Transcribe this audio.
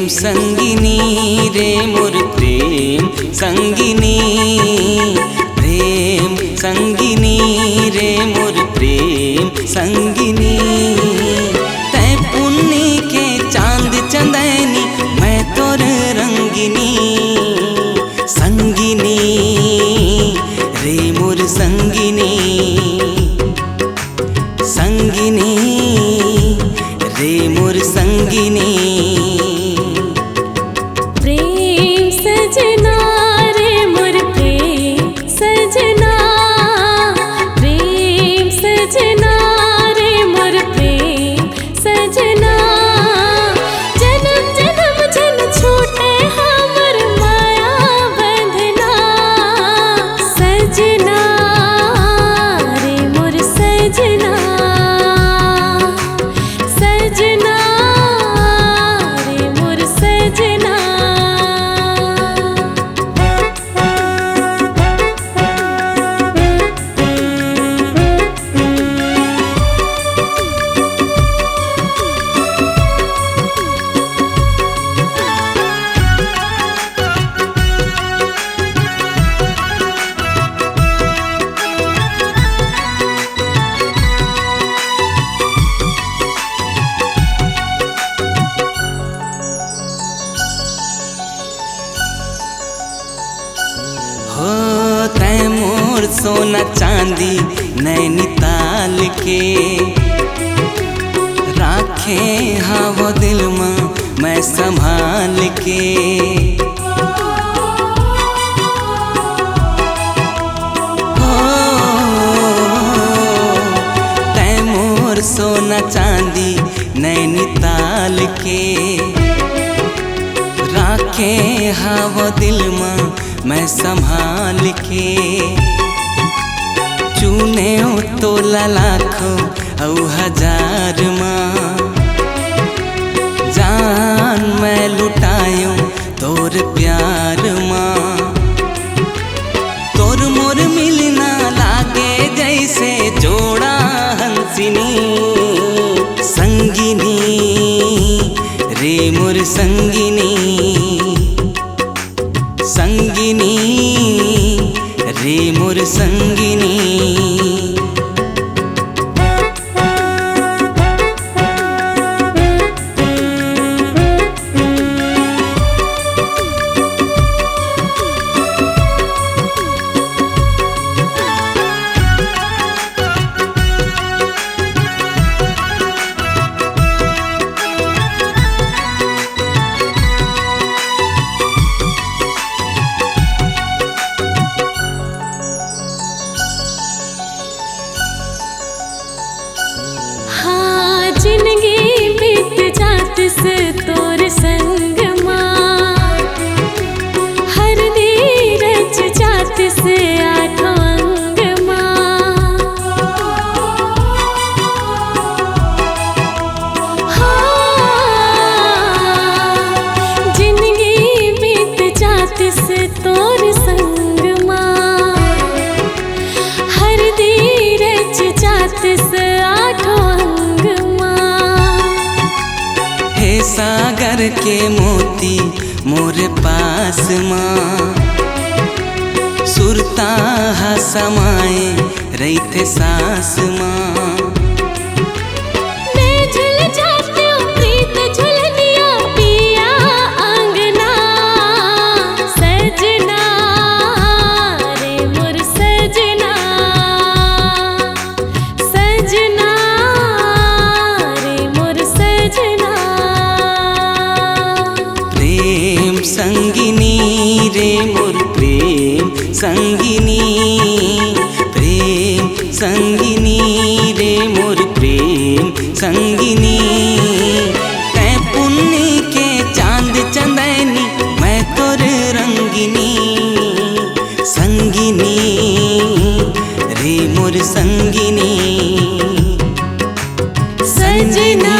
संगिनी रे मोर प्रेम संगिनी, प्रेम संगिनी रे मोर प्रेम संगिनी। तै पुन्नी के चांद चंदनी मैं तोर रंगिनी, संगिनी रे मोर संगिनी, संगिनी रे मोर संगिनी। प्रेम सजना रे मोर प्रेम सजना, प्रेम सजना रे मोर प्रेम सजना। जन्म जन्म जन छूटे हमर माया बंधना, सजना रे मोर सजना, सजना रे मोर सजना। हो तै मोर सोना चांदी नैनीताल के, राखे हाँ वो दिल में मैं संभाल के। हो तै मोर सोना चांदी नैनीताल के, राखे हाँ वो दिल में मैं संभाल के। चूने तोला लाखों औ हजार माँ, जान मैं लुटायूं तोर प्यार माँ। तोर मोर मिलना लागे जैसे जोड़ा हंसिनी, संगिनी रे मोर संगिनी, संगिनी रे मोर संगिनी। हाँ जिंदगी बीत जात से तोर संग माँ, हर धीरज जात से आठों अंग माँ। हाँ जिंदगी बीत जात से तोर संग माँ, हर धीरज जात से आठों सागर के मोती मोरे पास माँ, सुरता हा समाए रहीथे सास माँ। मैं झुल जाती हूँ प्रीत झुलनिया पिया अंगना, सजना रे मोर सजना, सजना रे मोर सजना। प्रेम संगिनी रे मोर प्रेम संगिनी, प्रेम संगिनी रे मोर प्रेम संगिनी। तै पुन्नी के चांद चंदनी मैं तोर रंगिनी, संगिनी रे मोर संगिनी, सजना